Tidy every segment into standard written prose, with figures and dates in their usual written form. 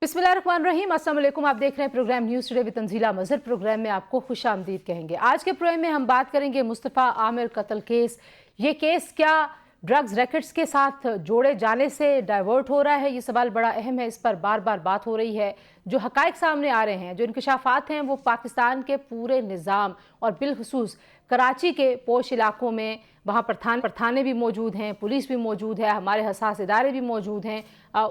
बिस्मिल्लाहिर्रहमानिर्रहीम, अस्सलाम वालेकुम। आप देख रहे हैं program news today with Tanzila Mazhar. Program में आपको खुश आमदीद कहेंगे। आज के प्रोग्राम में हम बात करेंगे मुस्तफ़ा आमिर कत्ल केस। ये केस क्या ड्रग्स रैकेट्स के साथ जोड़े जाने से डाइवर्ट हो रहा है? ये सवाल बड़ा अहम है, इस पर बार बार बात हो रही है। जो हकाइक सामने आ रहे हैं, जो इंकशाफात हैं, वो पाकिस्तान के पूरे निज़ाम और बिलखुसूस कराची के पोश इलाकों में, वहाँ पर थाने भी मौजूद हैं, पुलिस भी मौजूद है, हमारे हसास इदारे भी मौजूद हैं,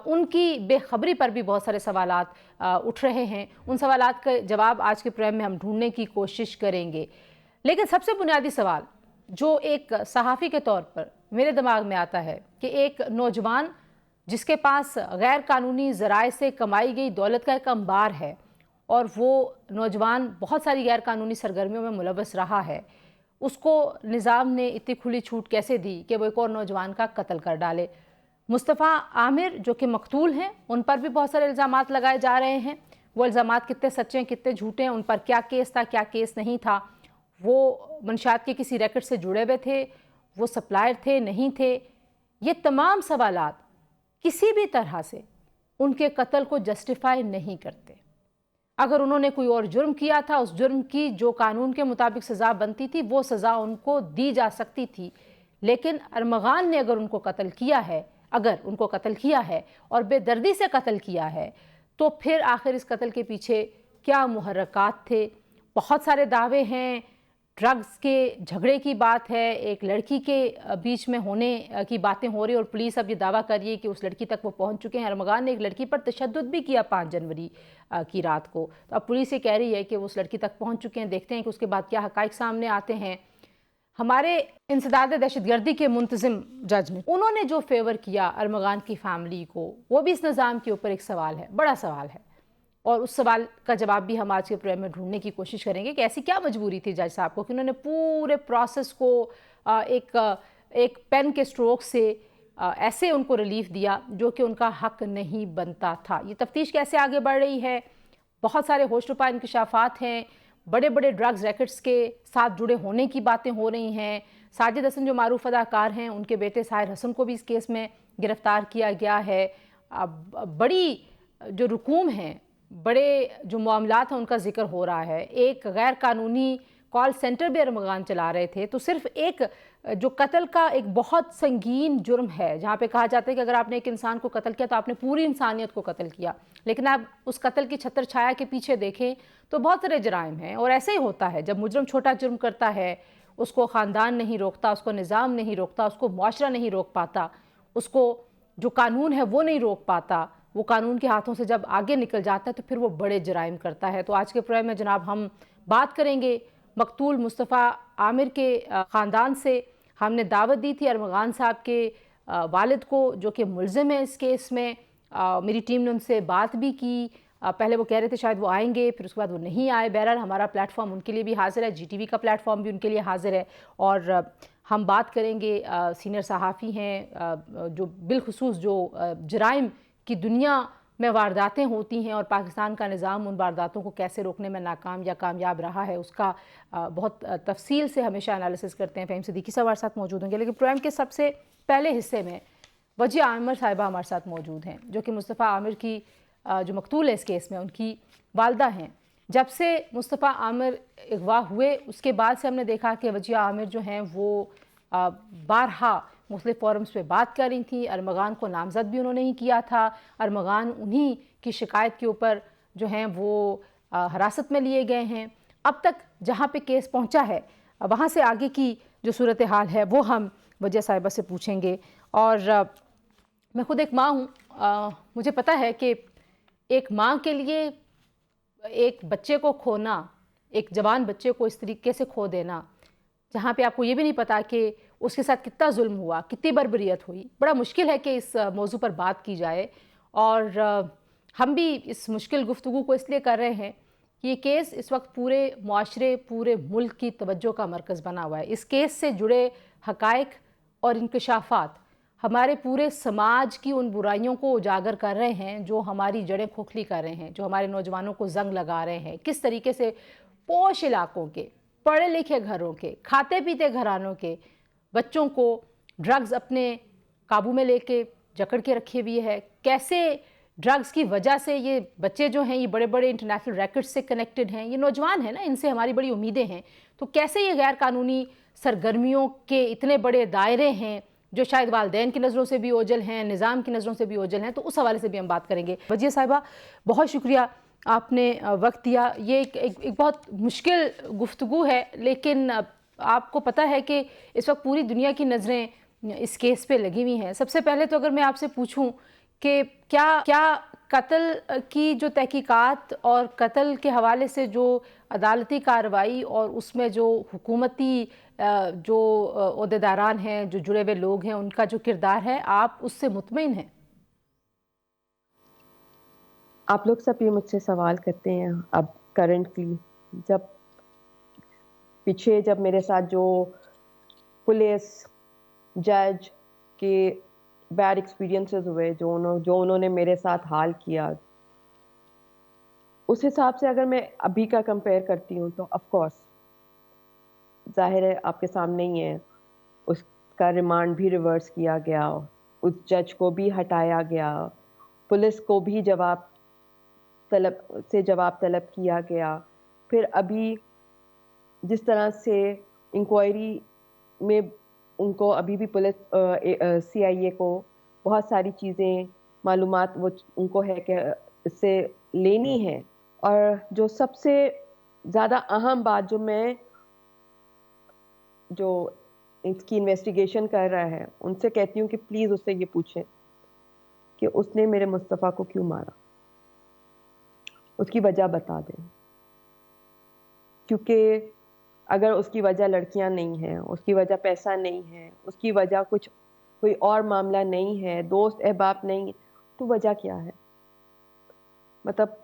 उनकी बेखबरी पर भी बहुत सारे सवालात उठ रहे हैं। उन सवालात का जवाब आज के प्रोग्राम में हम ढूंढने की कोशिश करेंगे। लेकिन सबसे बुनियादी सवाल जो एक सहाफ़ी के तौर पर मेरे दिमाग में आता है कि एक नौजवान जिसके पास गैर कानूनी ज़राए से कमाई गई दौलत का एक अंबार है और वो नौजवान बहुत सारी गैर कानूनी सरगर्मियों में मुलव्वस रहा है, उसको निज़ाम ने इतनी खुली छूट कैसे दी कि वो एक और नौजवान का कत्ल कर डाले? मुस्तफ़ा आमिर जो कि मकतूल हैं, उन पर भी बहुत सारे इल्ज़ामात लगाए जा रहे हैं। वो इल्ज़ामात कितने सच्चे हैं, कितने झूठे हैं, उन पर क्या केस था, क्या केस नहीं था, वो मंशात के किसी रैकेट से जुड़े हुए थे, वो सप्लायर थे, नहीं थे, ये तमाम सवालात किसी भी तरह से उनके कत्ल को जस्टिफाई नहीं करते। अगर उन्होंने कोई और जुर्म किया था, उस जुर्म की जो कानून के मुताबिक सज़ा बनती थी, वो सज़ा उनको दी जा सकती थी। लेकिन अरमगान ने अगर उनको कत्ल किया है और बेदर्दी से कत्ल किया है, तो फिर आखिर इस कत्ल के पीछे क्या मुहर्रकात थे? बहुत सारे दावे हैं, ड्रग्स के झगड़े की बात है, एक लड़की के बीच में होने की बातें हो रही, और पुलिस अब ये दावा कर रही है कि उस लड़की तक वो पहुंच चुके हैं। अरमगान ने एक लड़की पर तशद्दुद भी किया 5 जनवरी की रात को। तो अब पुलिस ये कह रही है कि वो उस लड़की तक पहुंच चुके हैं। देखते हैं कि उसके बाद क्या हकाइक सामने आते हैं। हमारे इंसदाद दहशतगर्दी के मुंतज़िम जज ने उन्होंने जो फेवर किया अरमगान की फैमिली को, वो भी इस निज़ाम के ऊपर एक सवाल है, बड़ा सवाल है, और उस सवाल का जवाब भी हम आज के प्रोग्राम में ढूंढने की कोशिश करेंगे कि ऐसी क्या मजबूरी थी जज साहब को कि उन्होंने पूरे प्रोसेस को एक पेन के स्ट्रोक से ऐसे उनको रिलीफ दिया जो कि उनका हक नहीं बनता था। ये तफ्तीश कैसे आगे बढ़ रही है? बहुत सारे होशरुपा इंकशाफात हैं, बड़े बड़े ड्रग्स रैकेट्स के साथ जुड़े होने की बातें हो रही हैं। साजिद हसन जो मारूफ अदाकार हैं, उनके बेटे साहिर हसन को भी इस केस में गिरफ्तार किया गया है। बड़ी जो रुकूम हैं, बड़े जो मामलात हैं, उनका जिक्र हो रहा है। एक गैर कानूनी कॉल सेंटर भी अरमगान चला रहे थे। तो सिर्फ एक जो कत्ल का एक बहुत संगीन जुर्म है, जहाँ पे कहा जाता है कि अगर आपने एक इंसान को कत्ल किया तो आपने पूरी इंसानियत को कत्ल किया, लेकिन आप उस कत्ल की छत्र छाया के पीछे देखें तो बहुत सारे जराइम हैं। और ऐसे ही होता है, जब मुजरम छोटा जुर्म करता है, उसको ख़ानदान नहीं रोकता, उसको निज़ाम नहीं रोकता, उसको मुआशरा नहीं रोक पाता, उसको जो कानून है वो नहीं रोक पाता, वो कानून के हाथों से जब आगे निकल जाता है तो फिर वो बड़े जराइम करता है। तो आज के प्रोग्राम में जनाब हम बात करेंगे मकतूल मुस्तफ़ा आमिर के ख़ानदान से। हमने दावत दी थी अरमगान साहब के वालिद को, जो कि मुलज़िम है इस केस में। मेरी टीम ने उनसे बात भी की। पहले वो कह रहे थे शायद वो आएंगे, फिर उसके बाद वो नहीं आए। बहरहाल हमारा प्लेटफॉर्म उनके लिए भी हाजिर है, GTV का प्लेटफॉर्म भी उनके लिए हाजिर है। और हम बात करेंगे सीनियर सहाफ़ी हैं जो बिलखुसूस जो जराइम की दुनिया में वारदातें होती हैं और पाकिस्तान का निज़ाम उन वारदातों को कैसे रोकने में नाकाम या कामयाब रहा है, उसका बहुत तफसील से हमेशा एनालिसिस करते हैं। फ़हीम सिद्दीकी साहब हमारे साथ मौजूद होंगे। लेकिन प्रोग्राम के सबसे पहले हिस्से में वजिया आमिर साहिबा हमारे साथ मौजूद हैं, जो कि मुस्तफ़ा आमिर की जो मकतूल है इस केस में, उनकी वालदा हैं। जब से मुस्तफ़ा आमिर अगवा हुए उसके बाद से हमने देखा कि वजिया आमिर जो हैं वो बारहा मुख्तलिफ फोरम्स पे बात कर रही थी। अरमगान को नामज़द भी उन्होंने ही किया था। अरमगान उन्हीं की शिकायत के ऊपर जो हैं वो हिरासत में लिए गए हैं। अब तक जहाँ पे केस पहुँचा है, वहाँ से आगे की जो सूरत हाल है वो हम वजिया साहिबा से पूछेंगे। और मैं खुद एक माँ हूँ, मुझे पता है कि एक माँ के लिए एक बच्चे को खोना, एक जवान बच्चे को इस तरीके से खो देना, जहाँ पे आपको ये भी नहीं पता कि उसके साथ कितना जुल्म हुआ, कितनी बर्बरियत हुई, बड़ा मुश्किल है कि इस मौजू पर बात की जाए। और हम भी इस मुश्किल गुफ्तगू को इसलिए कर रहे हैं कि ये केस इस वक्त पूरे मुआशरे, पूरे मुल्क की तवज्जो का मरकज़ बना हुआ है। इस केस से जुड़े हकाइक और इंकशाफात हमारे पूरे समाज की उन बुराइयों को उजागर कर रहे हैं जो हमारी जड़ें खोखली कर रहे हैं, जो हमारे नौजवानों को जंग लगा रहे हैं। किस तरीके से पोश इलाकों के, पढ़े लिखे घरों के, खाते पीते घरानों के बच्चों को ड्रग्स अपने काबू में लेके जकड़ के रखे हुए है, कैसे ड्रग्स की वजह से ये बच्चे जो हैं ये बड़े बड़े इंटरनेशनल रैकेट्स से कनेक्टेड हैं, ये नौजवान हैं ना, इनसे हमारी बड़ी उम्मीदें हैं, तो कैसे ये गैर कानूनी सरगर्मियों के इतने बड़े दायरे हैं जो शायद वालिदैन की नज़रों से भी ओझल हैं, निज़ाम की नज़रों से भी ओझल हैं, तो उस हवाले से भी हम बात करेंगे। वजिया साहिबा, बहुत शुक्रिया आपने वक्त दिया। ये एक बहुत मुश्किल गुफ्तगू है, लेकिन आपको पता है कि इस वक्त पूरी दुनिया की नज़रें इस केस पे लगी हुई हैं। सबसे पहले तो अगर मैं आपसे पूछूं कि क्या कत्ल की जो तहकीकात और कत्ल के हवाले से जो अदालती कार्रवाई और उसमें जो हुकूमती जो ओहदेदारान हैं, जो जुड़े हुए लोग हैं, उनका जो किरदार है, आप उससे मुतमईन हैं? आप लोग सब ये मुझसे सवाल करते हैं अब करंटली, जब मेरे साथ जो पुलिस जज के बैड एक्सपीरियंसेस हुए, जो उन्होंने मेरे साथ हाल किया, उस हिसाब से अगर मैं अभी का कंपेयर करती हूँ तो ऑफ कोर्स जाहिर है आपके सामने ही है, उसका रिमांड भी रिवर्स किया गया, उस जज को भी हटाया गया, पुलिस को भी जवाब तलब किया गया। फिर अभी जिस तरह से इंक्वायरी में उनको अभी भी पुलिस CIA को बहुत सारी चीज़ें मालूमात वो उनको है कि इससे लेनी है। और जो सबसे ज़्यादा अहम बात जो इसकी इन्वेस्टिगेशन कर रहा है उनसे कहती हूँ कि प्लीज़ उससे ये पूछें कि उसने मेरे मुस्तफ़ा को क्यों मारा, उसकी वजह बता दें। क्योंकि अगर उसकी वजह लड़कियां नहीं हैं, उसकी वजह पैसा नहीं है, उसकी वजह कोई और मामला नहीं है, दोस्त अहबाब नहीं, तो वजह क्या है? मतलब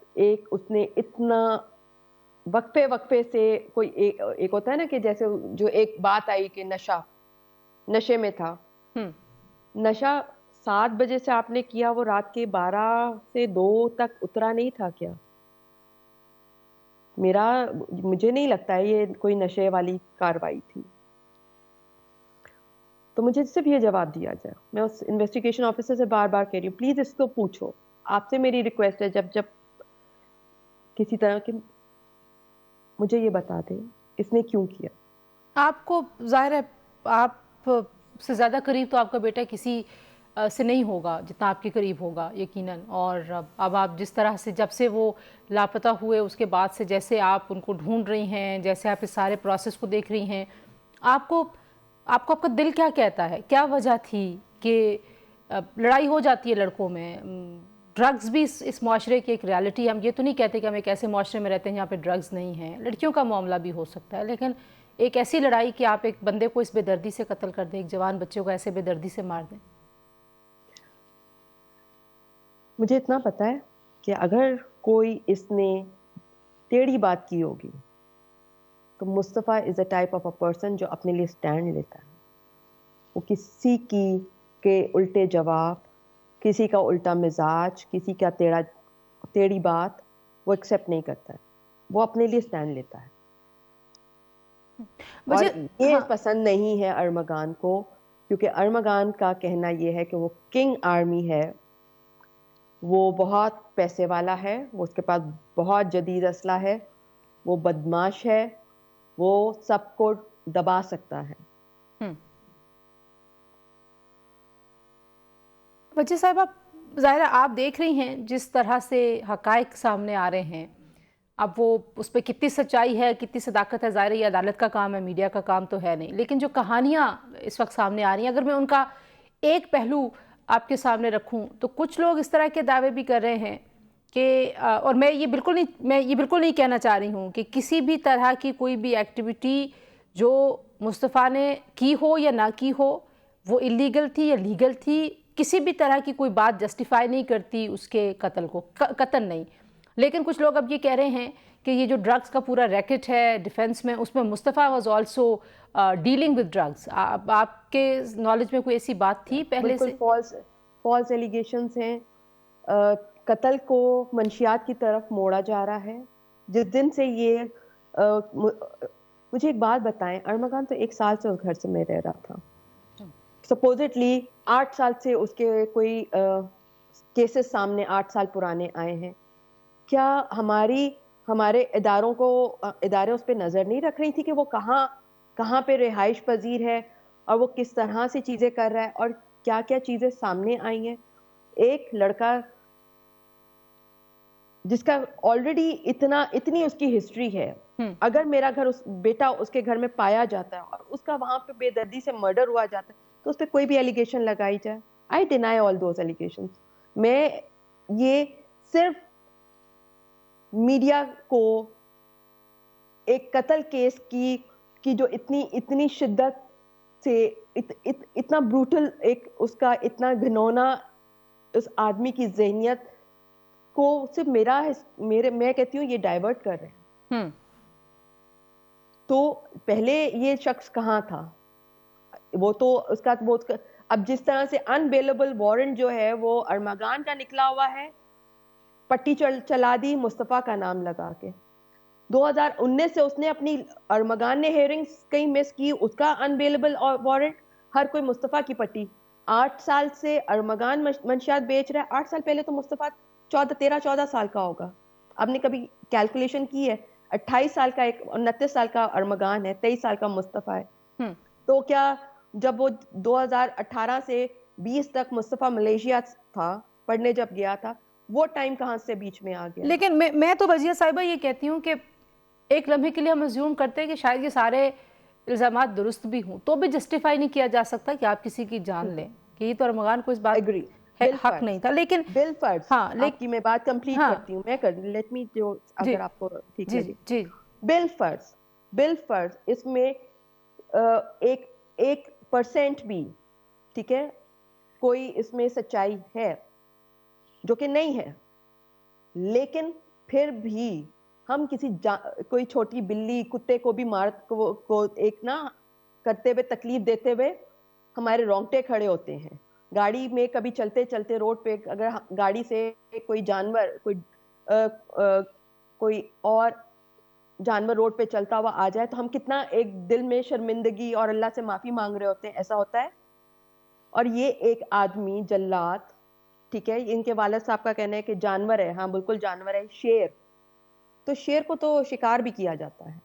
उसने इतना वक्फे से कोई एक होता है ना कि जैसे जो एक बात आई कि नशे में था। नशा 7 बजे से आपने किया, वो रात के 12 से 2 तक उतरा नहीं था क्या? मुझे नहीं लगता है ये कोई नशे वाली कार्रवाई थी। तो मुझे सिर्फ ये जवाब दिया जाए। मैं उस इन्वेस्टिगेशन ऑफिसर से बार बार कह रही हूँ, प्लीज इसको पूछो। आपसे मेरी रिक्वेस्ट है, जब किसी तरह के मुझे ये बता दें इसने क्यों किया। आपको जाहिर है आप से ज़्यादा करीब तो आपका बेटा किसी से नहीं होगा जितना आपके करीब होगा यकीनन। और अब आप जिस तरह से जब से वो लापता हुए उसके बाद से जैसे आप उनको ढूंढ रही हैं, जैसे आप इस सारे प्रोसेस को देख रही हैं, आपका दिल क्या कहता है? क्या वजह थी कि लड़ाई हो जाती है लड़कों में? ड्रग्स भी इस माशरे की एक रियलिटी है। हम ये तो नहीं कहते कि हम एक ऐसे माशरे में रहते हैं जहाँ पे ड्रग्स नहीं हैं, लड़कियों का मामला भी हो सकता है, लेकिन एक ऐसी लड़ाई कि आप एक बंदे को इस बेदर्दी से कत्ल कर दें, एक जवान बच्चे को ऐसे बेदर्दी से मार दें। मुझे इतना पता है कि अगर कोई इसने टेढ़ी बात की होगी तो Mustafa is a type of a person जो अपने लिए स्टैंड लेता है। वो किसी के उल्टे जवाब, किसी का उल्टा मिजाज, किसी का टेढ़ी बात वो एक्सेप्ट नहीं करता है। वो अपने लिए स्टैंड लेता है। और ये पसंद नहीं है अरमगान को, क्योंकि अरमगान का कहना ये है कि वो किंग आर्मी है, वो बहुत पैसे वाला है, वो उसके पास बहुत जदीद असला है, वो बदमाश है, वो सबको दबा सकता है। वजिया साहिबा, ज़ाहिर आप देख रही हैं जिस तरह से हकायक सामने आ रहे हैं, अब वो उस पर कितनी सच्चाई है, कितनी सदाकत है, ज़ाहिर ये अदालत का काम है, मीडिया का काम तो है नहीं, लेकिन जो कहानियाँ इस वक्त सामने आ रही हैं, अगर मैं उनका एक पहलू आपके सामने रखूं तो कुछ लोग इस तरह के दावे भी कर रहे हैं कि और मैं ये बिल्कुल नहीं कहना चाह रही हूँ कि किसी भी तरह की कोई भी एक्टिविटी जो मुस्तफ़ा ने की हो या ना की हो, वो इलीगल थी या लीगल थी, किसी भी तरह की कोई बात जस्टिफाई नहीं करती उसके कत्ल को, कत्ल नहीं। लेकिन कुछ लोग अब ये कह रहे हैं कि ये जो ड्रग्स का पूरा रैकेट है डिफेंस में, उसमें Mustafa was also dealing with drugs. आपके नॉलेज में कोई ऐसी बात थी पहले से? फॉल्स एलिगेशंस हैं। कत्ल को मंशियात की तरफ मोड़ा जा रहा है। जिस दिन से ये मुझे एक बात बताएं, अरमगान तो 1 साल से उस घर से में रह रहा था। सपोजिटली 8 साल से उसके कोई केसेस सामने 8 साल पुराने आए हैं, क्या हमारे इदारे उस पे नज़र नहीं रख रही थी कि वो कहाँ पे रिहाइश पजीर है और वो किस तरह से चीज़ें कर रहा है और क्या-क्या चीज़ें सामने आई हैं? एक लड़का जिसका ऑलरेडी इतनी उसकी हिस्ट्री है, अगर मेरा बेटा उसके घर में पाया जाता है और उसका वहाँ पे बेदर्दी से मर्डर हुआ जाता है, तो उस पे कोई भी एलिगेशन लगाई जाए। I deny all those allegations. मैं ये सिर्फ मीडिया को एक कत्ल केस की जो इतनी शिद्दत से इतना ब्रूटल एक उसका इतना घिनौना उस आदमी की ज़हनियत को सिर्फ मैं कहती हूँ ये डाइवर्ट कर रहे हैं। तो पहले ये शख्स कहाँ था? अब जिस तरह से अनबेलेबल वारंट जो है वो अरमगान का निकला हुआ है, पट्टी चला दी मुस्तफ़ा का नाम लगा के। 2019 से उसने अपनी अरमगान ने हेयरिंग्स कहीं मिस की, उसका अनबेलेबल वारंट, हर कोई मुस्तफ़ा की पट्टी। 8 साल से अरमगान मंशियात बेच रहा है। 8 साल पहले तो मुस्तफ़ा 13-14 साल का होगा। आपने कभी कैलकुलेशन की है? 28 साल का एक 29 साल का अरमगान है, 23 साल का मुस्तफ़ा है। तो क्या जब वो 2018 से 20 तक मुस्तफ़ा मलेशिया था, पढ़ने जब गया था, वो टाइम कहाँ से बीच में आ गया? लेकिन मैं तो वज़ीर साहिबा ये कहती हूँ कि एक लम्हे के लिए हम अज्यूम करते हैं कि शायद ये सारे इल्ज़ामात दुरुस्त भी हों, तो भी जस्टिफाई नहीं किया जा सकता कि आप किसी की जान लें, कि ये तो अरमगान को इस बात है हक नहीं था। लेकिन बिलफर्ज, हाँ, आपकी मैं बात कंप्लीट करती हूँ, लेट मी जो अगर आपको ठीक लगे। जी बिलफर्ज इसमें एक परसेंट भी, ठीक है, कोई इसमें सच्चाई है जो कि नहीं है, लेकिन फिर भी हम कोई छोटी बिल्ली कुत्ते को भी को एक ना करते हुए तकलीफ देते हुए हमारे रोंगटे खड़े होते हैं। गाड़ी में कभी चलते चलते रोड पे अगर गाड़ी से कोई जानवर कोई और जानवर रोड पे चलता हुआ आ जाए तो हम कितना एक दिल में शर्मिंदगी और अल्लाह से माफी मांग रहे होते हैं, ऐसा होता है। और ये एक आदमी जल्लाद, ठीक है, इनके वालिद साहब का कहना है कि जानवर है, हाँ बिल्कुल जानवर है, शेर, तो शेर को तो शिकार भी किया जाता है,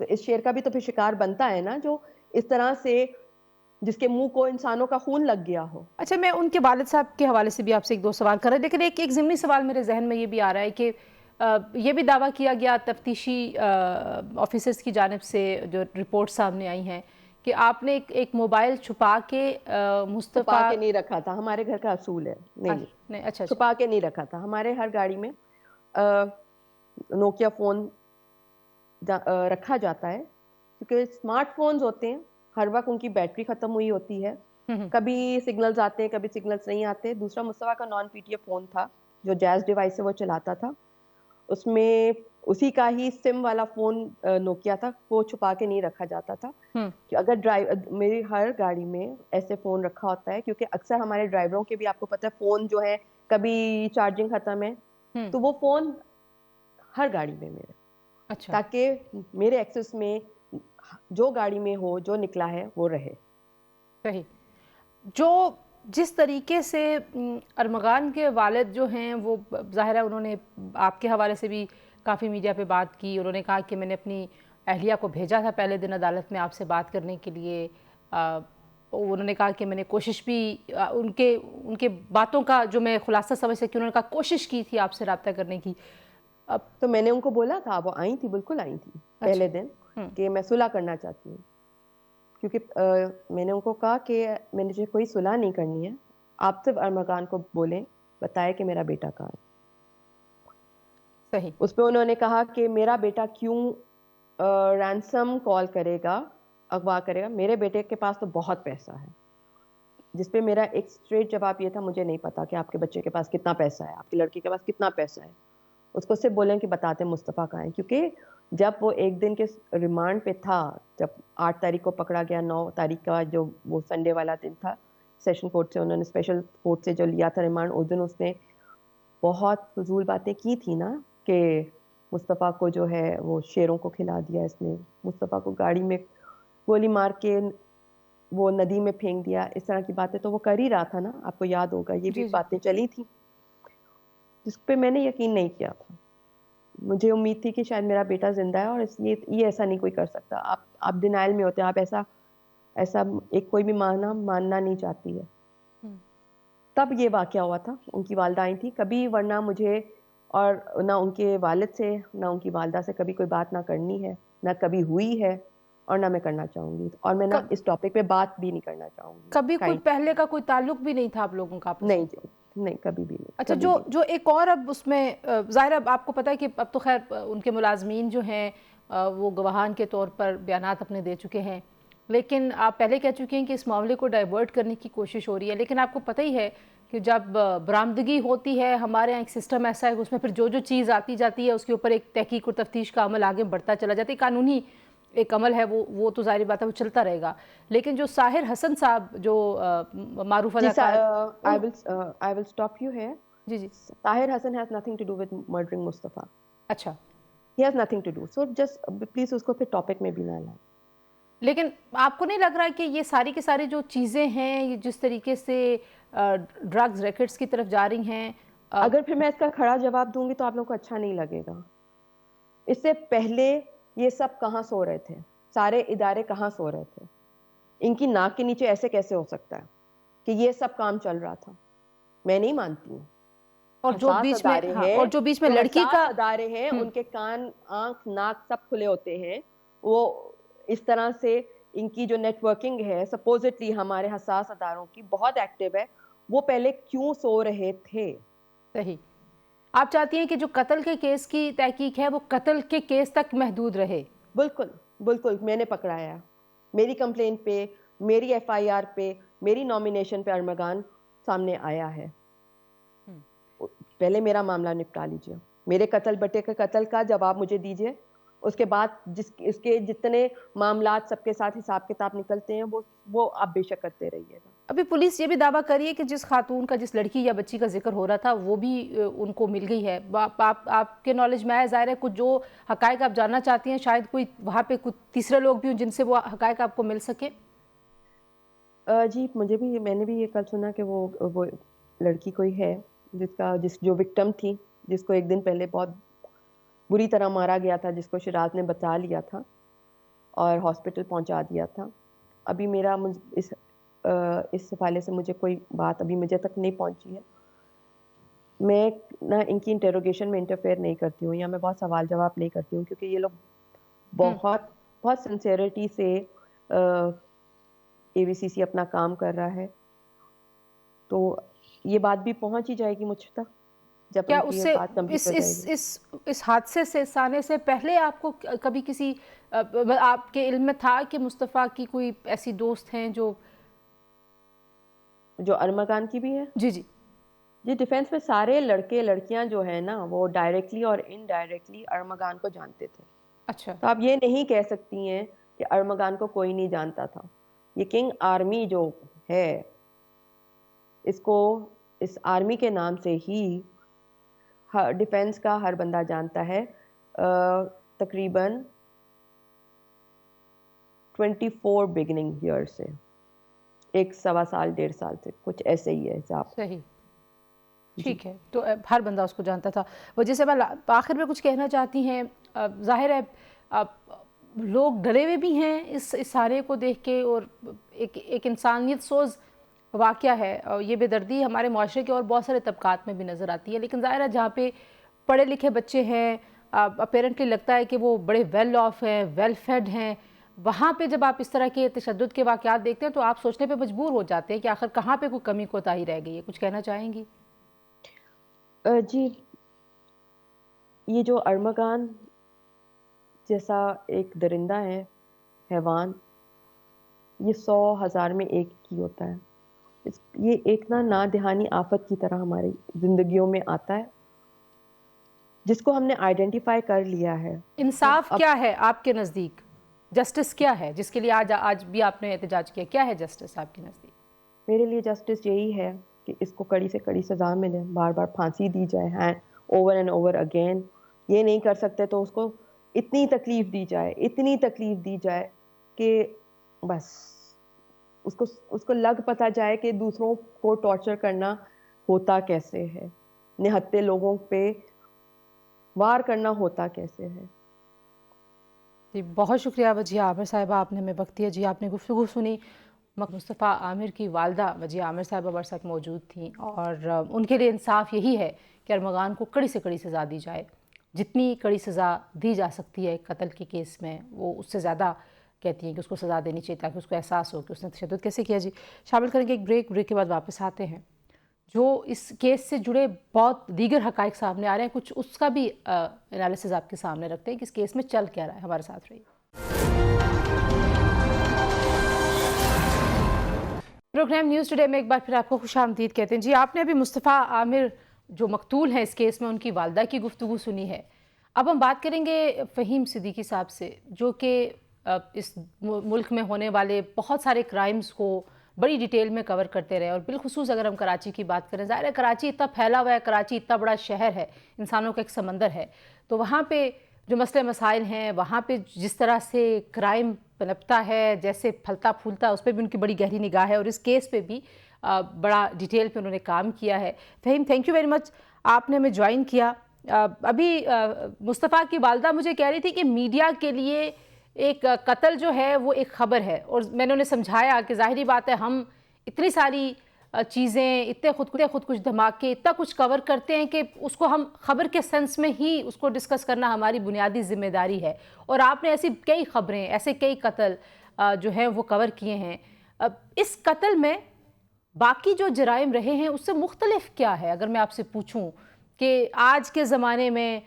तो इस शेर का भी तो फिर शिकार बनता है ना, जो इस तरह से जिसके मुंह को इंसानों का खून लग गया हो। अच्छा, मैं उनके वालिद साहब के हवाले से भी आपसे एक दो सवाल कर रहे हैं, लेकिन एक ज़िमनी सवाल मेरे जहन में ये भी आ रहा है कि ये भी दावा किया गया तफ्तीशी ऑफिसर्स की जानिब से, जो रिपोर्ट सामने आई हैं, कि आपने एक मोबाइल छुपा के छुपा के नहीं रखा था, हमारे घर का असूल है। नहीं, अच्छा, छुपा के नहीं रखा था। हमारे हर गाड़ी में नोकिया फ़ोन रखा जाता है, क्योंकि स्मार्टफोन्स होते हैं, हर वक्त उनकी बैटरी ख़त्म हुई होती है, कभी सिग्नल्स आते हैं, कभी सिग्नल्स नहीं आते। दूसरा मुस्तफ़ा का नॉन पीटीएफ फ़ोन था, जो जैज़ डिवाइस से वो चलाता था, उसमें उसी का ही सिम वाला फ़ोन नोकिया था, वो छुपा के नहीं रखा जाता था। कि अगर मेरी हर गाड़ी में ऐसे फ़ोन रखा होता है, क्योंकि अक्सर हमारे ड्राइवरों के भी आपको पता है फ़ोन जो है कभी चार्जिंग ख़त्म है, तो वो फ़ोन हर गाड़ी में मेरे, अच्छा, ताकि मेरे एक्सेस में जो गाड़ी में हो, जो निकला है वो रहे। सही। जो जिस तरीके से अरमगान के वालिद जो हैं, वो ज़ाहिर है उन्होंने आपके हवाले से भी काफ़ी मीडिया पे बात की। उन्होंने कहा कि मैंने अपनी अहलिया को भेजा था पहले दिन अदालत में आपसे बात करने के लिए। उन्होंने कहा कि मैंने कोशिश भी उनके बातों का जो मैं खुलासा समझ सकी, उन्होंने कहा कोशिश की थी आपसे रब्ता करने की। अब तो मैंने उनको बोला था, वो आई थी, बिल्कुल आई थी पहले दिन, कि मैं सुलह करना चाहती हूँ, क्योंकि मैंने उनको कहा कि मुझे कोई सुलह नहीं करनी है, आप सिर्फ अरमगान को बोलें, बताएं कि मेरा बेटा कहाँ है। सही। उस पर उन्होंने कहा कि मेरा बेटा क्यों रैंसम कॉल करेगा, अगवा करेगा, मेरे बेटे के पास तो बहुत पैसा है। जिस पे मेरा एक स्ट्रेट जवाब ये था, मुझे नहीं पता कि आपके बच्चे के पास कितना पैसा है, आपकी लड़की के पास कितना पैसा है। उसको सिर्फ बोलें कि बताते मुस्तफ़ा कहाँ है, क्योंकि जब वो एक दिन के रिमांड पे था, जब 8 तारीख को पकड़ा गया, 9 तारीख का जो वो संडे वाला दिन था, सेशन कोर्ट से उन्होंने स्पेशल कोर्ट से जो लिया था रिमांड, उस दिन उसने बहुत फजूल बातें की थी ना, कि मुस्तफ़ा को जो है वो शेरों को खिला दिया इसने, मुस्तफ़ा को गाड़ी में गोली मार के وہ ندی میں پھینک دیا, اس طرح کی باتیں تو وہ کر ہی رہا تھا نا, آپ کو یاد ہوگا یہ بھی جی جی باتیں چلی تھی, جس پہ میں نے یقین نہیں کیا تھا. مجھے امید تھی کہ شاید میرا بیٹا زندہ ہے اور یہ ایسا نہیں کوئی کر سکتا. آپ ڈینائل میں ہوتے ہیں, آپ ایسا ایک کوئی بھی ماننا نہیں چاہتی ہے. ہم، تب یہ واقعہ ہوا تھا, ان کی والدہ آئی تھی. کبھی ورنہ مجھے اور نہ ان کے والد سے نہ ان کی والدہ سے کبھی کوئی بات نہ کرنی ہے, نہ کبھی ہوئی ہے, اور نہ میں کرنا چاہوں گی, اور میں نہ ک- اس ٹاپک پہ بات بھی نہیں کرنا چاہوں گی. کبھی کوئی کائنڈ پہلے کا کوئی تعلق بھی نہیں تھا آپ لوگوں کا آپس نہیں میں؟ جی, نہیں کبھی بھی نہیں, اچھا، کبھی جو بھی جو ایک اور اب اس میں ظاہر اب آپ کو پتہ ہے کہ اب تو خیر ان کے ملازمین جو ہیں وہ گواہان کے طور پر بیانات اپنے دے چکے ہیں، لیکن آپ پہلے کہہ چکے ہیں کہ اس معاملے کو ڈائیورٹ کرنے کی کوشش ہو رہی ہے. لیکن آپ کو پتہ ہی ہے کہ جب برآمدگی ہوتی ہے ہمارے یہاں ایک سسٹم ایسا ہے کہ اس میں پھر جو چیز آتی جاتی ہے اس کے اوپر ایک تحقیق اور تفتیش کا عمل آگے بڑھتا چلا جاتا ہے. قانونی ایک عمل ہے وہ تو ظاہر بات ہے وہ چلتا رہے گا. لیکن جو ساحر حسن صاحب جو معروف جی. اداکار ان I will stop you here. G G Tahir Hassan has nothing to do with murdering Mustafa. اچھا، He has nothing to do. So just please اس کو پھر ٹاپک میں بھی نہ لائیں. لیکن آپ کو نہیں لگ رہا کہ یہ ساری کی ساری جو چیزیں ہیں یہ جس طریقے سے ڈرگز ریکٹس کی طرف جا رہی ہیں اگر پھر میں اس کا کھڑا جواب دوں گی تو آپ لوگوں کو اچھا نہیں لگے گا. اس سے پہلے یہ سب کہاں سو رہے تھے, سارے ادارے کہاں سو رہے تھے, ان کی ناک کے نیچے ایسے کیسے ہو سکتا ہے کہ یہ سب کام چل رہا تھا؟ میں نہیں مانتی ہوں. اور جو حساس بیچ میں ادارے ہیں, اور جو بیچ میں جو لڑکی حساس کا ادارے ہیں, ان کے کان, آنکھ, ناک سب کھلے ہوتے ہیں. وہ اس طرح سے ان کی جو نیٹ ورکنگ ہے سپوزٹلی ہمارے حساس اداروں کی بہت ایکٹیو ہے. وہ پہلے کیوں سو رہے تھے؟ صحیح. آپ چاہتی ہیں کہ جو قتل کے کیس کی تحقیق ہے وہ قتل کے کیس تک محدود رہے؟ بالکل بالکل, میں نے پکڑایا. میری کمپلین پہ, میری ایف آئی آر پہ, میری نامینیشن پہ ارمغان سامنے آیا ہے. پہلے میرا معاملہ نپٹا لیجئے. میرے قتل بٹے کے قتل کا جواب مجھے دیجئے. اس کے بعد اس کے جتنے معاملات سب کے ساتھ حساب کتاب نکلتے ہیں وہ آپ بے شک کرتے رہیے گا. ابھی پولیس یہ بھی دعویٰ کری ہے کہ جس خاتون کا, جس لڑکی یا بچی کا ذکر ہو رہا تھا وہ بھی ان کو مل گئی ہے. آپ کے نالج میں آیا, ظاہر ہے کچھ جو حقائق آپ جاننا چاہتی ہیں شاید کوئی وہاں پہ کچھ تیسرے لوگ بھی ہوں جن سے وہ حقائق آپ کو مل سکے. جی میں نے بھی یہ کل سنا کہ وہ لڑکی کوئی ہے جو وکٹم تھی, جس کو ایک دن پہلے بہت بری طرح مارا گیا تھا, جس کو شراز نے بچا لیا تھا اور ہاسپٹل پہنچا دیا تھا. ابھی میرا اس حوالے سے مجھے کوئی بات ابھی مجھے تک نہیں پہنچی ہے. میں نہ ان کی انٹروگیشن میں انٹرفیئر نہیں کرتی ہوں, یا میں بہت سوال جواب نہیں کرتی ہوں, کیونکہ یہ لوگ بہت بہت سنسیئرٹی سے اے وی سی سی اپنا کام کر رہا ہے. تو یہ بات بھی پہنچ ہی جائے گی مجھ تک جب کیا ان اس کی یہ سے بات کمپلیٹ ہو جائے گی. اس حادثے سے آنے سے پہلے آپ کو کبھی کسی آپ کے علم میں تھا کہ مصطفیٰ کی کوئی ایسی دوست ہیں جو ارمغان کی بھی ہے؟ جی جی جی, ڈیفینس میں سارے لڑکے لڑکیاں جو ہیں نا وہ ڈائریکٹلی اور انڈائریکٹلی ارمغان کو جانتے تھے. اچھا تو آپ یہ نہیں کہہ سکتی ہیں کہ ارمغان کو کوئی نہیں جانتا تھا. یہ کنگ آرمی جو ہے, اس آرمی کے نام سے ہی ڈیفینس کا ہر بندہ جانتا ہے. تقریباً 24 بگننگ ایئر سے, 1.25 سال 1.5 سال سے کچھ ایسے ہی ہے حساب. صحیح, جی ٹھیک ہے. تو ہر بندہ اس کو جانتا تھا. وہ جیسے میں آخر میں کچھ کہنا چاہتی ہیں, ظاہر ہے لوگ ڈرے ہوئے بھی ہیں اس سارے کو دیکھ کے, اور ایک انسانیت سوز واقعہ ہے, اور یہ بے دردی ہمارے معاشرے کے اور بہت سارے طبقات میں بھی نظر آتی ہے. لیکن ظاہر ہے جہاں پہ پڑھے لکھے بچے ہیں, اپیرنٹلی لگتا ہے کہ وہ بڑے ویل آف ہیں, ویل فیڈ ہیں, وہاں پہ جب آپ اس طرح کے تشدد کے واقعات دیکھتے ہیں تو آپ سوچنے پہ مجبور ہو جاتے ہیں کہ آخر کہاں پہ کوئی کمی کوتاہی رہ گئی ہے. کچھ کہنا چاہیں گی؟ جی, یہ جو ارمغان جیسا ایک درندہ ہے, حیوان, یہ 100,000 میں ایک ہی ہوتا ہے. یہ ایک نادہانی آفت کی طرح ہماری زندگیوں میں آتا ہے, جس کو ہم نے آئیڈینٹیفائی کر لیا ہے. انصاف اب کیا ہے آپ کے نزدیک؟ جسٹس کیا ہے جس کے لیے آج بھی آپ نے احتجاج کیا؟ کیا ہے جسٹس آپ کے نزدیک؟ میرے لیے جسٹس یہی ہے کہ اس کو کڑی سے کڑی سزا ملے, بار بار پھانسی دی جائے, اوور اینڈ اوور اگین. یہ نہیں کر سکتے تو اس کو اتنی تکلیف دی جائے کہ بس اس کو لگ پتا جائے کہ دوسروں کو ٹارچر کرنا ہوتا کیسے ہے، نہتے لوگوں پہ وار کرنا ہوتا کیسے ہے۔ جی بہت شکریہ وجیہ عامر صاحبہ، آپ نے ہمیں وقت دیا۔ جی آپ نے گفتگو سنی۔ مصطفیٰ عامر کی والدہ وجیہ عامر صاحبہ ہمارے ساتھ موجود تھیں، اور ان کے لیے انصاف یہی ہے کہ ارمغان کو کڑی سے کڑی سزا دی جائے، جتنی کڑی سزا دی جا سکتی ہے قتل کے کیس میں وہ اس سے زیادہ کہتی ہیں کہ اس کو سزا دینی چاہیے، تاکہ اس کو احساس ہو کہ اس نے تشدد کیسے کیا۔ جی شامل کریں گے ایک بریک کے بعد واپس آتے ہیں۔ جو اس کیس سے جڑے بہت دیگر حقائق سامنے آ رہے ہیں، کچھ اس کا بھی انالیسز آپ کے سامنے رکھتے ہیں کہ اس کیس میں چل کیا رہا ہے۔ ہمارے ساتھ رہیے۔ پروگرام نیوز ٹوڈے میں ایک بار پھر آپ کو خوش آمدید کہتے ہیں۔ جی آپ نے ابھی مصطفیٰ عامر جو مقتول ہیں اس کیس میں، ان کی والدہ کی گفتگو سنی ہے۔ اب ہم بات کریں گے فہیم صدیقی صاحب سے، جو کہ اس ملک میں ہونے والے بہت سارے کرائمز کو بڑی ڈیٹیل میں کور کرتے رہے، اور بالخصوص اگر ہم کراچی کی بات کریں، ظاہر ہے کراچی اتنا پھیلا ہوا ہے، کراچی اتنا بڑا شہر ہے، انسانوں کا ایک سمندر ہے، تو وہاں پہ جو مسئلے مسائل ہیں، وہاں پہ جس طرح سے کرائم پنپتا ہے، جیسے پھلتا پھولتا، اس پہ بھی ان کی بڑی گہری نگاہ ہے، اور اس کیس پہ بھی بڑا ڈیٹیل پہ انہوں نے کام کیا ہے۔ Fahim thank you very much, آپ نے ہمیں جوائن کیا۔ ابھی مصطفیٰ کی والدہ مجھے کہہ رہی تھی کہ میڈیا کے لیے ایک قتل جو ہے وہ ایک خبر ہے، اور میں نے انہیں سمجھایا کہ ظاہری بات ہے ہم اتنی ساری چیزیں، اتنے خود کچھ دھماکے، اتنا کچھ کور کرتے ہیں کہ اس کو ہم خبر کے سینس میں ہی اس کو ڈسکس کرنا ہماری بنیادی ذمہ داری ہے، اور آپ نے ایسی کئی خبریں، ایسے کئی قتل جو ہیں وہ کور کیے ہیں۔ اس قتل میں باقی جو جرائم رہے ہیں اس سے مختلف کیا ہے؟ اگر میں آپ سے پوچھوں کہ آج کے زمانے میں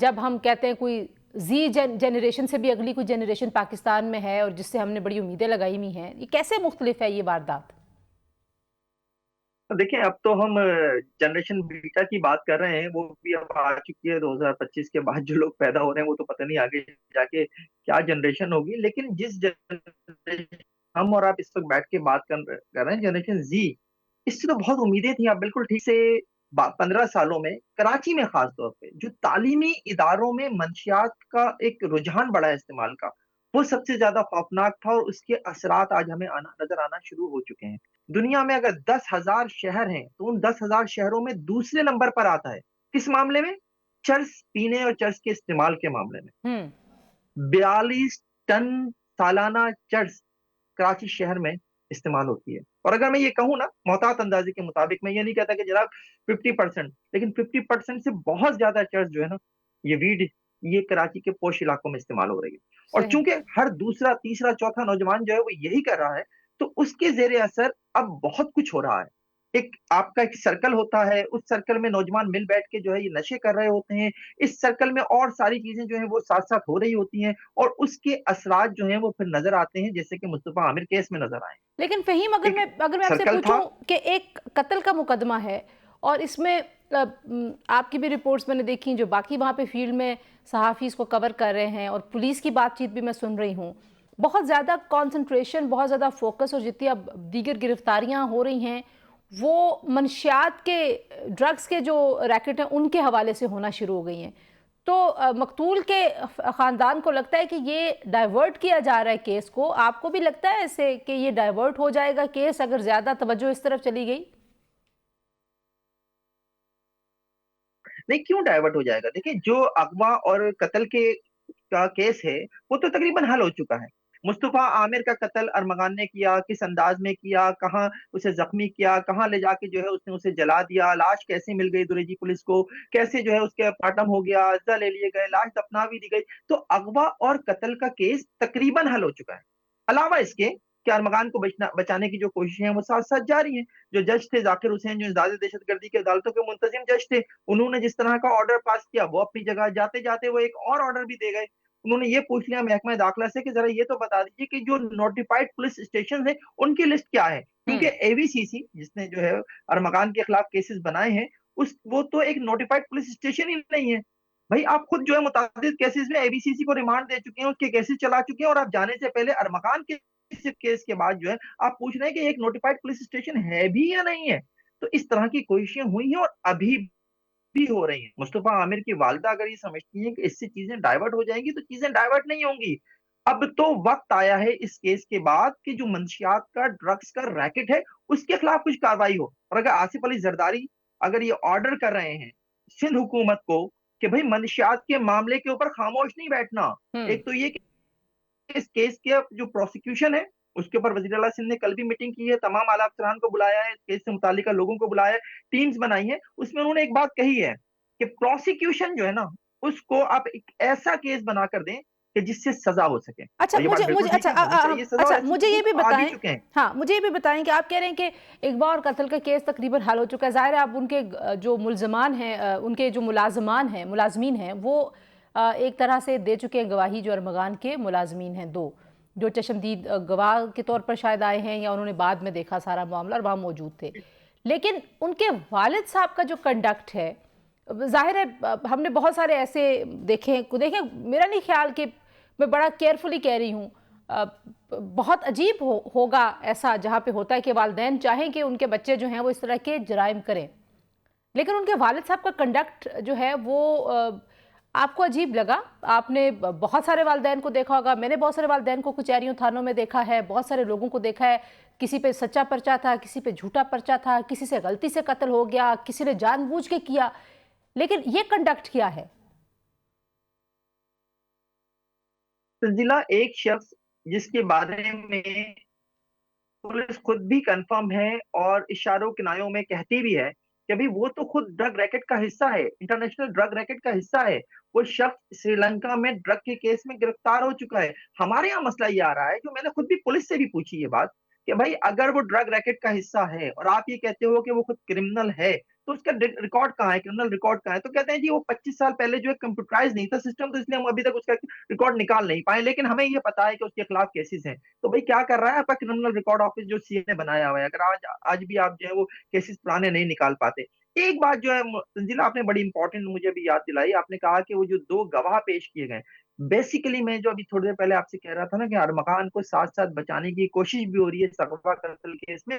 جب ہم کہتے ہیں کوئی زی جنریشن سے بھی اگلی کوئی جنریشن پاکستان میں ہے، اور جس سے ہم نے بڑی امیدیں لگائی ہوئی ہیں، یہ کیسے مختلف ہے یہ واردات؟ دیکھیں اب تو ہم جنریشن بیٹا کی بات کر رہے ہیں، وہ بھی اب آ چکی ہے 2025 کے بعد جو لوگ پیدا ہو رہے ہیں، وہ تو پتہ نہیں آگے جا کے کیا جنریشن ہوگی، لیکن جس جنریشن ہم اور آپ اس وقت بیٹھ کے بات کر رہے ہیں، جنریشن زی، اس سے تو بہت امیدیں تھیں۔ آپ بالکل ٹھیک سے 15 سالوں میں کراچی میں خاص طور پہ جو تعلیمی اداروں میں منشیات کا ایک رجحان بڑھا ہے استعمال کا، وہ سب سے زیادہ خوفناک تھا، اور اس کے اثرات آج ہمیں نظر آنا شروع ہو چکے ہیں۔ دنیا میں اگر 10,000 شہر ہیں تو ان 10,000 شہروں میں دوسرے نمبر پر آتا ہے کس معاملے میں؟ چرس پینے اور چرس کے استعمال کے معاملے میں۔ 42 ٹن سالانہ چرس کراچی شہر میں استعمال ہوتی ہے، اور اگر میں یہ کہوں نا محتاط اندازی کے مطابق، میں یہ نہیں کہتا کہ جناب 50%، لیکن 50% سے بہت زیادہ چرس جو ہے نا، یہ ویڈ، یہ کراچی کے پوش علاقوں میں استعمال ہو رہی ہے، اور چونکہ ہر دوسرا تیسرا چوتھا نوجوان جو ہے وہ یہی کر رہا ہے، تو اس کے زیر اثر اب بہت کچھ ہو رہا ہے۔ آپ کا ایک سرکل ہوتا ہے، اس سرکل میں نوجوان مل بیٹھ کے جو ہے یہ نشے کر رہے ہوتے ہیں، اس سرکل میں اور ساری چیزیں جو ہیں وہ ساتھ ساتھ ہو رہی ہوتی ہیں، اور اس کے اثرات جو ہیں وہ پھر نظر آتے ہیں، جیسے کہ مصطفیٰ عامر کیس میں نظر آئے۔ لیکن فہیم اگر میں آپ سے سرکل تھا، پوچھوں کہ ایک قتل کا مقدمہ ہے، اور اس میں آپ کی بھی رپورٹس میں نے دیکھی، جو باقی وہاں پہ فیلڈ میں صحافی اس کو کور کر رہے ہیں، اور پولیس کی بات چیت بھی میں سن رہی ہوں، بہت زیادہ کانسنٹریشن، بہت زیادہ فوکس، اور جتنی اب دیگر گرفتاریاں ہو رہی ہیں وہ منشیات کے، ڈرگز کے جو ریکٹ ہیں ان کے حوالے سے ہونا شروع ہو گئی ہیں۔ تو مقتول کے خاندان کو لگتا ہے کہ یہ ڈائیورٹ کیا جا رہا ہے کیس کو، آپ کو بھی لگتا ہے ایسے کہ یہ ڈائیورٹ ہو جائے گا کیس اگر زیادہ توجہ اس طرف چلی گئی؟ نہیں، کیوں ڈائیورٹ ہو جائے گا؟ دیکھیں جو اغوا اور قتل کا کیس ہے وہ تو تقریباً حل ہو چکا ہے۔ مصطفیٰ عامر کا قتل ارمغان نے کیا، کس انداز میں کیا، کہاں اسے زخمی کیا، کہاں لے جا کے جو ہے اس نے اسے جلا دیا، لاش کیسے مل گئی دریجی پولیس کو، کیسے جو ہے اس کے پارٹم ہو گیا، اجزا لے لیے گئے، لاش دفنا بھی دی گئی، تو اغوا اور قتل کا کیس تقریباً حل ہو چکا ہے۔ علاوہ اس کے کہ ارمغان کو بچانے کی جو کوششیں ہیں وہ ساتھ ساتھ جاری ہیں۔ جو جج تھے ذاکر حسین، جو انسداد دہشت گردی کی عدالتوں کے منتظم جج تھے، انہوں نے جس طرح کا آرڈر پاس کیا وہ اپنی جگہ، جاتے جاتے وہ ایک اور آرڈر بھی دے گئے۔ انہوں نے یہ پوچھ لیا محکمہ داخلہ سے کہ ذرا یہ تو بتا دیجیے کہ جو نوٹیفائڈ پولیس اسٹیشن ہیں ان کی لسٹ کیا ہے، کیونکہ اے وی سی سی جس نے جو ہے ارمغان کے خلاف کیسز بنائے ہیں، وہ تو ایک نوٹیفائڈ پولیس اسٹیشن ہی نہیں ہے۔ بھائی آپ خود جو ہے متعدد کیسز میں اے وی سی سی کو ریمانڈ دے چکے ہیں، اس کے کیسز چلا چکے ہیں، اور آپ جانے سے پہلے ارمغان کے کیس کے بعد جو ہے آپ پوچھ رہے ہیں کہ ایک نوٹیفائڈ پولیس اسٹیشن ہے بھی یا نہیں ہے۔ تو اس طرح کی کوششیں ہوئی ہیں اور ابھی بھی ہو رہی ہیں۔ مصطفیٰ عامر کی والدہ اگر یہ سمجھتی ہیں کہ اس سے چیزیں ڈائیورٹ ہو جائیں گی تو چیزیں ڈائیورٹ نہیں ہوں گی۔ अब तो वक्त आया है इस केस के बाद कि जो मंशियात का ड्रग्स का रैकेट है उसके खिलाफ कुछ कार्रवाई हो। और अगर आसिफ अली जरदारी अगर ये ऑर्डर कर रहे हैं सिंध हुकूमत को कि भाई मंशियात के मामले के ऊपर खामोश नहीं बैठना, एक तो ये कि इस केस के जो प्रोसिक्यूशन है उसके ऊपर वजीर आला सिंध ने कल भी मीटिंग की है, तमाम आला अफसरान को बुलाया है, केस से मुतालिका लोगों को बुलाया है, टीम्स बनाई है। उसमें उन्होंने एक बात कही है कि प्रोसिक्यूशन जो है ना उसको आप एक ऐसा केस बनाकर दें कि जिससे सजा हो सके। अच्छा, और ये बात मुझे बिल्कुल मुझे ठीक है, होनी चाहिए सजा, और अच्छा ऐसे मुझे ये भी केस आ भी बताएं। चुके हैं। हाँ, मुझे ये भी बताएं कि आप कह रहे हैं कि इगवा और कत्ल का केस तकरीबन हल हो चुका है। ज़ाहिर है अब उनके जो मुल्ज़मान हैं, उनके जो मुलाजमीन हैं वो एक तरह से दे चुके हैं गवाही। जो अरमगान के मुलाजमीन हैं, दो जो चशमदीद गवाह के तौर पर शायद आए हैं या उन्होंने बाद में देखा सारा मामला और वहाँ मौजूद थे। लेकिन उनके वालिद साहब का जो कंडक्ट है, जाहिर है हमने बहुत सारे ऐसे देखें, मेरा नहीं ख्याल कि मैं बड़ा केयरफुली कह रही हूँ, बहुत अजीब होगा ऐसा जहाँ पे होता है कि वालिदैन चाहें कि उनके बच्चे जो हैं वो इस तरह के जराइम करें, लेकिन उनके वालिद साहब का कंडक्ट जो है वो आपको अजीब लगा। आपने बहुत सारे वालिदैन को देखा होगा, मैंने बहुत सारे वालिदैन को कचहरियों थानों में देखा है, बहुत सारे लोगों को देखा है, किसी पे सच्चा पर्चा था, किसी पे झूठा पर्चा था, किसी से गलती से कत्ल हो गया, किसी ने जानबूझ के किया, लेकिन ये कंडक्ट क्या है? जिला एक शख्स जिसके बारे में पुलिस खुद भी कंफर्म है और इशारों किनारों में कहती भी है कि भाई वो तो खुद ड्रग रैकेट का हिस्सा है, इंटरनेशनल ड्रग रैकेट का हिस्सा है। वो शख्स श्रीलंका में ड्रग के केस में गिरफ्तार हो चुका है। हमारे यहाँ मसला ये आ रहा है, जो मैंने खुद भी पुलिस से भी पूछी ये बात, कि भाई अगर वो ड्रग रैकेट का हिस्सा है और आप ये कहते हो कि वो खुद क्रिमिनल है, तो उसका रिकॉर्ड कहाँ है, क्रिमिनल रिकॉर्ड कहाँ है? तो कहते हैं जी वो 25 साल पहले जो है कंप्यूटराइज नहीं था सिस्टम, तो इसलिए हम अभी तक उसका रिकॉर्ड निकाल नहीं पाए, लेकिन हमें ये पता है कि उसके खिलाफ केसेस हैं। तो भाई क्या कर रहा है आपका क्रिमिनल रिकॉर्ड ऑफिस जो सीए ने बनाया हुआ है, अगर आज आज भी आप जो है वो केसेस पुराने नहीं निकाल पाते। एक बात जो है तंजीला आपने बड़ी इंपॉर्टेंट मुझे भी याद दिलाई, आपने कहा कि वो जो दो गवाह पेश किए गए, बेसिकली मैं जो अभी थोड़ी देर पहले आपसे कह रहा था ना कि अरमगान को साथ साथ बचाने की कोशिश भी हो रही है इस अगवा कत्ल केस में,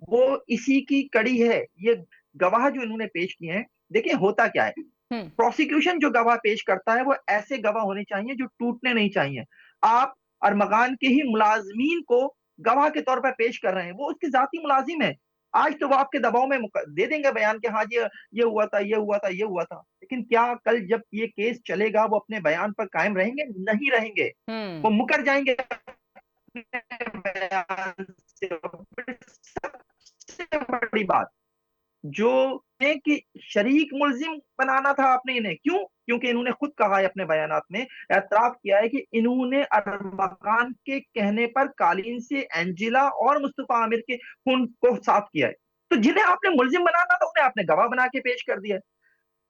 वो इसी की कड़ी है। ये गवाह जो इन्होंने पेश किए हैं, देखिए होता क्या है, प्रोसिक्यूशन जो गवाह पेश करता है वो ऐसे गवाह होने चाहिए जो टूटने नहीं चाहिए। आप अरमगान के ही मुलाजमीन को गवाह के तौर पर पेश कर रहे हैं, वो उसके जाती मुलाजिम है। आज तो वो आपके दबाव में दे देंगे बयान कि हाँ जी ये हुआ था, ये हुआ था, ये हुआ था, लेकिन क्या कल जब ये केस चलेगा वो अपने बयान पर कायम रहेंगे? नहीं रहेंगे, वो मुकर जाएंगे अपने बयान से। सबसे बड़ी बात जो है कि शरीक मुलजिम बनाना था आपने इन्हें, क्यों? क्योंकि इन्होंने खुद कहा है अपने बयानात में, एतराफ किया है कि इन्होंने अरमगान के कहने पर कालीन से एंजिला और मुस्तफा आमिर के खून को साफ किया है। तो जिन्हें आपने मुलजिम बनाना था उन्हें आपने गवाह बना के पेश कर दिया है।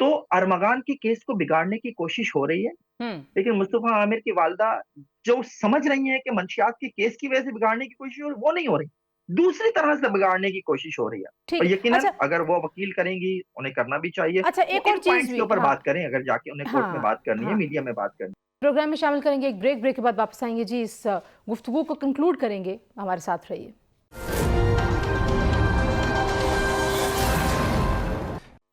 तो अरमगान की केस को बिगाड़ने की कोशिश हो रही है, लेकिन मुस्तफा आमिर की वालदा जो समझ रही है कि मंशियात के केस की वजह से बिगाड़ने की कोशिश हो रही, वो नहीं हो रही, दूसरी तरह से बिगाड़ने की कोशिश हो रही है। ठीक और है। यकीनन अच्छा, अगर वो वकील करेंगी, उन्हें करना भी चाहिए, अच्छा वो एक और इन चीज पॉइंट्स के भी, ऊपर हाँ बात करें, अगर जाके उन्हें कोर्ट में हाँ बात करनी है, हाँ, मीडिया में बात करनी प्रोग्राम में शामिल करेंगे। एक ब्रेक के बाद वापस आएंगे जी, इस गुफ्तगू को कंक्लूड करेंगे, हमारे साथ रहिए।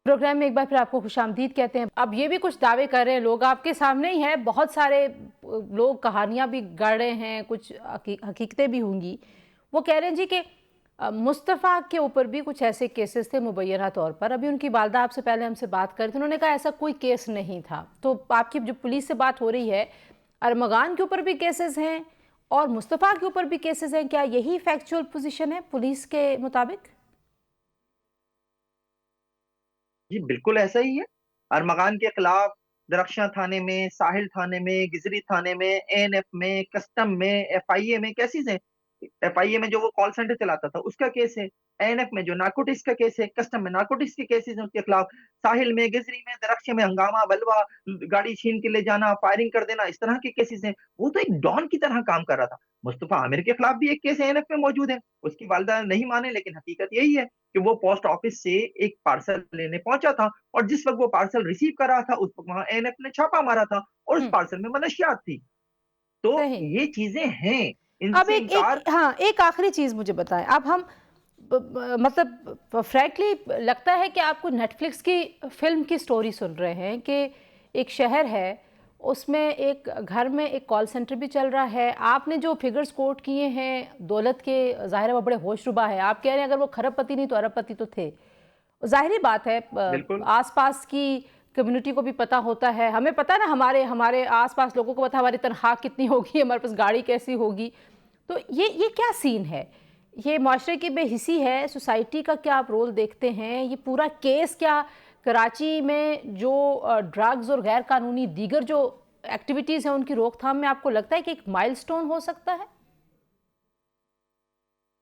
प्रोग्राम में एक बार फिर आपको खुशामदीद कहते हैं। अब ये भी कुछ दावे कर रहे हैं लोग, आपके सामने ही है, बहुत सारे लोग कहानियां भी गढ़ रहे हैं, कुछ हकीकतें भी होंगी। वो कह रहे हैं जी कि मुस्तफ़ा के ऊपर भी कुछ ऐसे केसेस थे मुबैना तौर पर। अभी उनकी वालदा आपसे पहले हमसे बात कर रही थी, उन्होंने कहा ऐसा कोई केस नहीं था। तो आपकी जो पुलिस से बात हो रही है, अरमगान के ऊपर भी केसेस हैं और मुस्तफ़ा के ऊपर भी केसेस हैं, क्या यही फैक्चुअल पोजीशन है पुलिस के मुताबिक? जी बिल्कुल ऐसा ही है। अरमगान के खिलाफ दरख्शां थाने में, साहिल थाने में, गिजरी थाने में, एएनएफ में, कस्टम में, एफआईए में केसेस है। एफआईए में जो वो कॉल सेंटर चलाता था उसका केस है, एएनएफ में जो नारकोटिक्स का केस है, कस्टम में नारकोटिक्स के केसेस हैं उसके खिलाफ, साहिल में, गिजरी में, दरख्शे में हंगामा, बलवा, गाड़ी छीन के ले जाना, फायरिंग कर देना, इस तरह के केसेस हैं। वो तो एक डॉन की तरह काम कर रहा था। मुस्तफा आमिर के खिलाफ भी एक केस एएनएफ में मौजूद है, उसकी वालदा नहीं माने, लेकिन हकीकत यही है कि वो पोस्ट ऑफिस से एक पार्सल लेने पहुंचा था और जिस वक्त वो पार्सल रिसीव कर रहा था उस वक्त वहां एएनएफ ने छापा मारा था और उस पार्सल में मनशियात थी। तो सही। ये चीजें हैं, अब इनसे इनकार। हाँ, एक आखिरी चीज मुझे बताएं। अब हम मतलब फ्रैंकली लगता है कि आपको नेटफ्लिक्स की फिल्म की स्टोरी सुन रहे हैं कि एक शहर है, اس میں ایک گھر میں ایک کال سینٹر بھی چل رہا ہے. آپ نے جو فگرز کوٹ کیے ہیں دولت کے، ظاہر ہے وہ بڑے ہوش ربا ہے. آپ کہہ رہے ہیں اگر وہ کھرب پتی نہیں تو ارب پتی تو تھے. ظاہری بات ہے بالکل آس پاس کی کمیونٹی کو بھی پتہ ہوتا ہے، ہمیں پتہ ہے نا، ہمارے آس پاس لوگوں کو پتہ ہے ہماری تنخواہ کتنی ہوگی، ہمارے پاس گاڑی کیسی ہوگی. تو یہ کیا سین ہے؟ یہ معاشرے کی بے حسی ہے؟ سوسائٹی کا کیا آپ رول دیکھتے ہیں؟ یہ پورا کیس کیا کراچی میں جو ڈرگز اور غیر قانونی دیگر جو ایکٹیویٹیز ہیں ان کی روک تھام میں آپ کو لگتا ہے کہ ایک مائل سٹون ہو سکتا ہے؟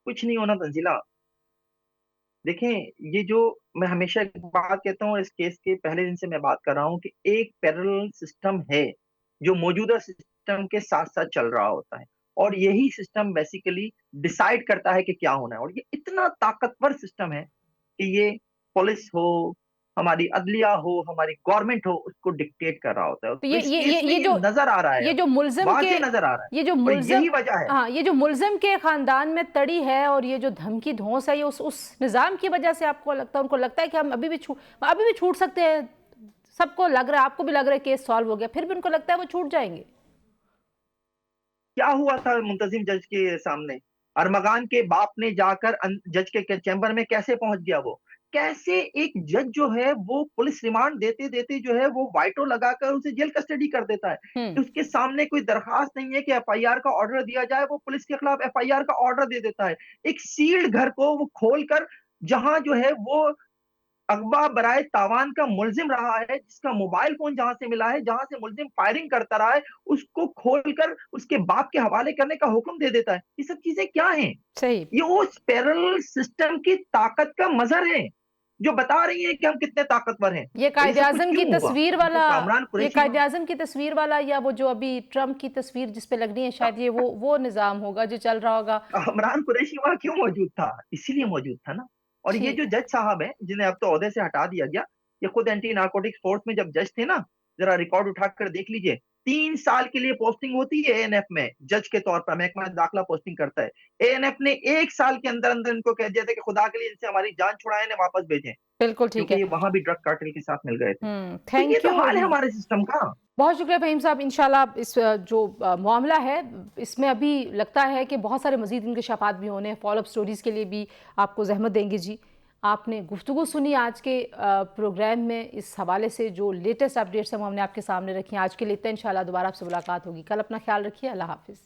کچھ نہیں ہونا تنزیلہ. دیکھیں یہ جو میں ہمیشہ ایک بات کہتا ہوں، اس کیس کے پہلے دن سے میں بات کر رہا ہوں کہ ایک پیرل سسٹم ہے جو موجودہ سسٹم کے ساتھ ساتھ چل رہا ہوتا ہے، اور یہی سسٹم بیسیکلی ڈیسائیڈ کرتا ہے کہ کیا ہونا ہے. اور یہ اتنا طاقتور سسٹم ہے کہ یہ پولیس ہو، ہماری عدلیہ ہو، ہماری گورنمنٹ ہو، اس کو ڈکٹیٹ کر رہا ہوتا ہے. تو اور اس کیس میں یہ نظر آ رہا ہے، یہ جو ملزم کے واضح نظر آ رہا یہ جو ہے، اور ملزم یہی وجہ ہے. ہاں، یہ جو ملزم کے خاندان میں تڑی ہے اور یہ جو دھمکی دھونس ہے، یہ اس نظام کی وجہ سے آپ کو لگتا ہے، ان کو لگتا ہے کہ ہم ابھی بھی چھوٹ سکتے ہیں. سب کو لگ رہا ہے، آپ کو بھی لگ رہا ہے کیس سالو ہو گیا، پھر بھی ان کو لگتا ہے وہ چھوٹ جائیں گے. کیا ہوا تھا منتظم جج کے سامنے؟ ارمغان کے باپ نے جا کر جج کے چیمبر میں کیسے پہنچ گیا؟ وہ کیسے ایک جج جو ہے وہ پولیس ریمانڈ دیتے دیتے جو ہے وہ وائٹو لگا کر اسے جیل کسٹڈی کر دیتا ہے. اس کے سامنے کوئی درخواست نہیں ہے کہ ایف آئی آر کا آرڈر دیا جائے، وہ پولیس کے خلاف ایف آئی آر کا آرڈر دے دیتا ہے. ایک سیلڈ گھر کو وہ کھول کر، جہاں جو ہے وہ اغوا برائے تاوان کا ملزم رہا ہے، جس کا موبائل فون جہاں سے ملا ہے، جہاں سے ملزم فائرنگ کرتا رہا ہے، اس کو کھول کر اس کے باپ کے حوالے کرنے کا حکم دے دیتا ہے. یہ سب چیزیں کیا ہیں؟ صحیح. یہ اس پیرل سسٹم کی طاقت کا مظہر ہے جو بتا رہی ہے کہ ہم کتنے طاقتور ہیں. یہ اور قائد سب کچھ اعظم کیوں کی ہوا؟ تصویر کیونکہ والا کامران یہ قریشی قائد اعظم کی تصویر والا، یا وہ جو ابھی ٹرمپ کی تصویر جس پہ لگنی ہے، شاید یہ وہ نظام ہوگا جو چل رہا ہوگا. کامران قریشی وہاں کیوں موجود تھا؟ اسی لیے موجود تھا نا. اور یہ جو ٹھیک. جج صاحب ہیں جنہیں اب تو عہدے سے ہٹا دیا گیا، یہ خود اینٹی نارکوٹکس فورس میں جب جج تھے نا، ذرا ریکارڈ اٹھا کر دیکھ لیجئے، 3 سال کے لیے پوسٹنگ ہوتی ہے اے این ایف میں جج کے طور پر، محکمہ داخلہ پوسٹنگ کرتا ہے. اے این ایف نے 1 سال کے اندر اندر ان کو کہہ دیا تھا کہ خدا کے لیے ان سے ہماری جان چھڑائیں، انہیں واپس بھیجیں، بالکل ٹھیک کیونکہ ہے. یہ وہاں بھی ڈرگ کارٹل کے ساتھ مل گئے تھے. تو یہ تھینک تو یو. حال ہے ہمارے سسٹم کا. بہت شکریہ فہیم صاحب. انشاءاللہ اس جو معاملہ ہے اس میں ابھی لگتا ہے کہ بہت سارے مزید انکشافات بھی ہونے ہیں. فالو اپ سٹوریز کے لیے بھی آپ کو زحمت دیں گے. جی آپ نے گفتگو سنی آج کے پروگرام میں، اس حوالے سے جو لیٹسٹ اپڈیٹس ہیں وہ ہم نے آپ کے سامنے رکھی ہیں. آج کے لیے اتنا. انشاءاللہ دوبارہ آپ سے ملاقات ہوگی. کل اپنا خیال رکھیے. اللہ حافظ.